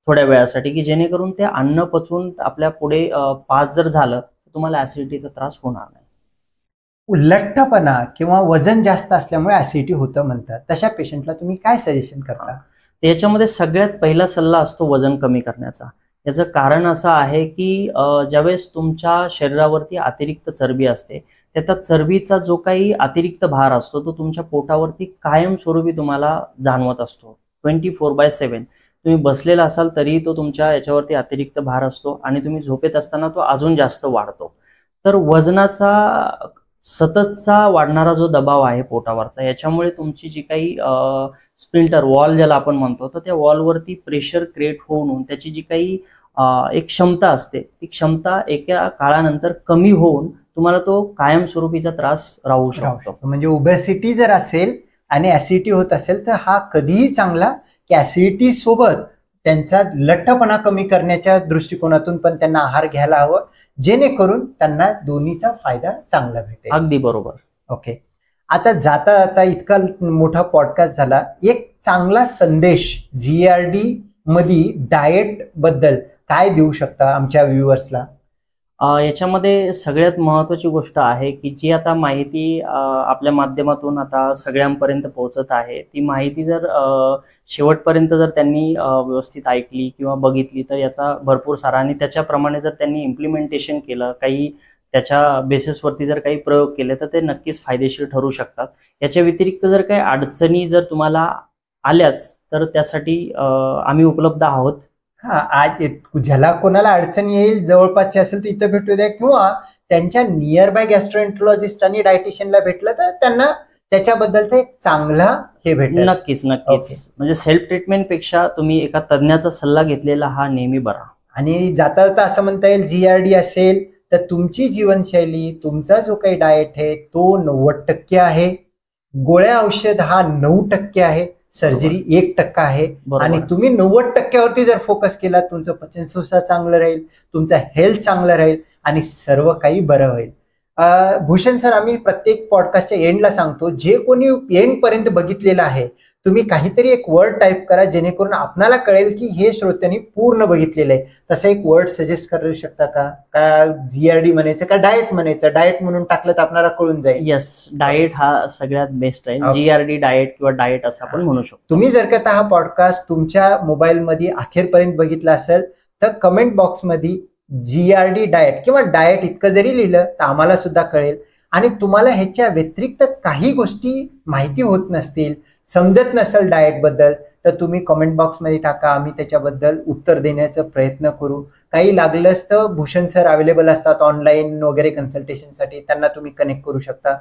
थोड्या वेळासाठी, की जेणेकरून ते अन्न पचून आपल्या पुढे पास जर झालं तर तुम्हाला ऍसिडिटीचा त्रास होणार नाही. लठ्ठपणा किंवा वजन जास्त असल्यामुळे ऍसिडिटी होतं म्हणतात, तशा पेशंटला तुम्ही काय सजेशन करता? याच्यामध्ये सगळ्यात पहिला सल्ला असतो वजन कमी करण्याचा. याचं कारण असं आहे की ज्यावेळेस तुमच्या शरीरावरती अतिरिक्त चरबी असते, त्या चरबीचा जो काही अतिरिक्त भार असतो तो तुमच्या पोटावरती कायमस्वरूपी तुम्हाला जाणवत असतो. 24/7 तुम्ही बसलेला असाल तरी तो तुमच्या याच्यावरती अतिरिक्त भार असतो, आणि तुम्ही झोपेत असताना तो अजून जास्त वाढतो. तर वजनाचा सततचा वाढणारा जो दबाव आहे पोटावरचा, याच्यामुळे तुमची जी काही स्प्लिंटर वॉल ज्याला आपण म्हणतो, तर त्या वॉलवरती प्रेशर क्रिएट होऊन त्याची जी काही एक क्षमता असते, ती क्षमता एका काळानंतर कमी होऊन तुम्हाला तो कायमस्वरूपीचा त्रास राहू शकतो. म्हणजे ओबेसिटी जर असेल आणि ऍसिडिटी होत असेल तर हा कधीही चांगला की ऍसिडिटी सोबत त्यांचा लठ्ठपणा कमी करण्याच्या दृष्टिकोनातून पण त्यांना आहार घ्यायला हवं, जेणेकरून त्यांना दोन्हीचा फायदा चांगला भेटेल. अगदी बरोबर. ओके. आता जाता इतका मोठा पॉडकास्ट झाला, एक चांगला संदेश जीआरडी मध्ये डाएट बद्दल काय देऊ शकता आमच्या व्ह्युअर्सला? याच्यामध्ये सगळ्यात महत्वाची गोष्ट आहे की जी आता माहिती आपल्या माध्यमातून आता सगळ्यांपर्यंत पोहोचत आहे, ती माहिती जर शेवटपर्यंत जर त्यांनी व्यवस्थित ऐकली किंवा बघितली तर याचा भरपूर सारा, आणि त्याच्याप्रमाणे जर त्यांनी इम्प्लिमेंटेशन केलं, काही त्याच्या बेसिसवरती जर काही प्रयोग केले तर ते नक्कीच फायदेशीर ठरू शकतात. याच्या व्यतिरिक्त जर काही अडचणी जर तुम्हाला आल्याच तर त्यासाठी आम्ही उपलब्ध आहोत. आज ज्याला कोणाला अडचण येईल जवळपासची असेल तर इथं भेटू द्या, किंवा त्यांच्या नियर बाय गॅस्ट्रोएंटरोलॉजिस्ट आणि डायटिशियनला भेटलं तर त्यांना त्याच्याबद्दल ते चांगला हे भेटेल. नक्कीच. म्हणजे सेल्फ ट्रीटमेंट पेक्षा तुम्ही एका तज्ञाचा सल्ला घेतलेला हा नेहमी बरा. आणि जाता जाता असं म्हणता येईल, जीआरडी असेल तर तुमची जीवनशैली, तुमचा जो काही डाएट आहे तो 90% आहे, गोळ्या औषध हा 9% आहे, सर्जरी 1% आहे, आणि तुम्ही 90% जर फोकस केला तुमचं पचन संस्था चांगलं राहील, तुमचा हेल्थ चांगलं राहील आणि सर्व काही बरं होईल. भूषण सर, आम्ही प्रत्येक पॉडकास्टच्या एंडला सांगतो, जे कोणी एंड पर्यंत बघितलेलं आहे तुम्ही काहीतरी एक वर्ड टाईप करा, जेणेकरून आपल्याला कळेल की हे श्रोत्यांनी पूर्ण बघितलेलं आहे. तसं एक वर्ड सजेस्ट करू शकता का जीआरडी म्हणायचं का डाएट म्हणायचं? डाएट म्हणून टाकलं तर आपल्याला कळून जाईल. येस, डाएट हा सगळ्यात बेस्ट आहे. जीआरडी डाएट किंवा डाएट असं आपण म्हणू शकतो. तुम्ही जर का हा पॉडकास्ट तुमच्या मोबाईलमध्ये अखेरपर्यंत बघितला असेल तर कमेंट बॉक्समध्ये जीआरडी डाएट किंवा डाएट इतकं जरी लिहिलं तर आम्हाला सुद्धा कळेल. आणि तुम्हाला ह्याच्या व्यतिरिक्त काही गोष्टी माहिती होत नसतील, समजत नसेल डाएट बद्दल, तर तुम्ही कमेंट बॉक्समध्ये टाका, आम्ही त्याच्याबद्दल उत्तर देण्याचा प्रयत्न करू. काही लागलंच तर भूषण सर अवेलेबल असतात ऑनलाईन वगैरे कन्सल्टेशनसाठी, त्यांना तुम्ही कनेक्ट करू शकता.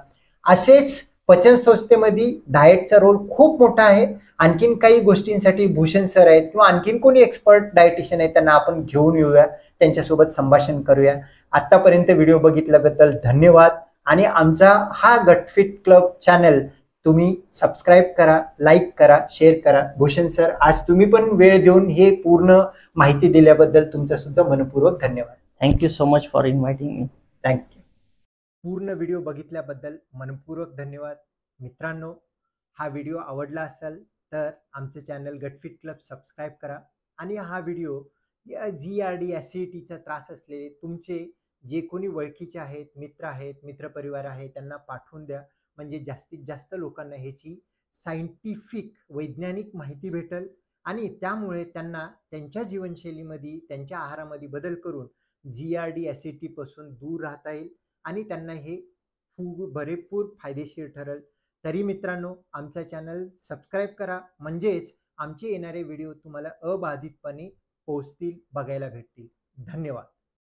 असेच पचन संस्थेमध्ये डाएटचा रोल खूप मोठा आहे. आणखीन काही गोष्टींसाठी भूषण सर आहेत किंवा आणखीन कोणी एक्सपर्ट डायटिशियन आहेत, त्यांना आपण घेऊन येऊया, त्यांच्यासोबत संभाषण करूया. आतापर्यंत व्हिडिओ बघितल्याबद्दल धन्यवाद. आणि आमचा हा गटफिट क्लब चॅनल तुम्ही सबस्क्राईब करा, लाईक करा, शेअर करा. भूषण सर, आज तुम्ही पण वेळ देऊन हे पूर्ण माहिती दिल्याबद्दल तुमचा सुद्धा मनपूर्वक धन्यवाद. Thank you so much for inviting me. Thank you. पूर्ण व्हिडिओ बघितल्याबद्दल मनपूर्वक धन्यवाद. मित्रांनो, हा व्हिडिओ आवडला असेल तर आमचं चॅनल गटफिट क्लब सबस्क्राईब करा. आणि हा व्हिडिओ GERD ॲसिडिटीचा त्रास असलेले तुमचे जे कोणी ओळखीचे आहेत, मित्र आहेत, मित्रपरिवार आहे, त्यांना पाठवून द्या. म्हणजे जास्तीत जास्त लोकांना ह्याची सायंटिफिक वैज्ञानिक माहिती भेटेल आणि त्यामुळे त्यांना त्यांच्या जीवनशैलीमध्ये, त्यांच्या आहारामध्ये बदल करून GERD ॲसिडिटीपासून दूर राहता येईल आणि त्यांना हे भरपूर फायदेशीर ठरेल. तरी मित्रांनो, आमचा चॅनल सबस्क्राईब करा, म्हणजेच आमचे येणारे व्हिडिओ तुम्हाला अबाधितपणे पोहोचतील, बघायला भेटतील. धन्यवाद.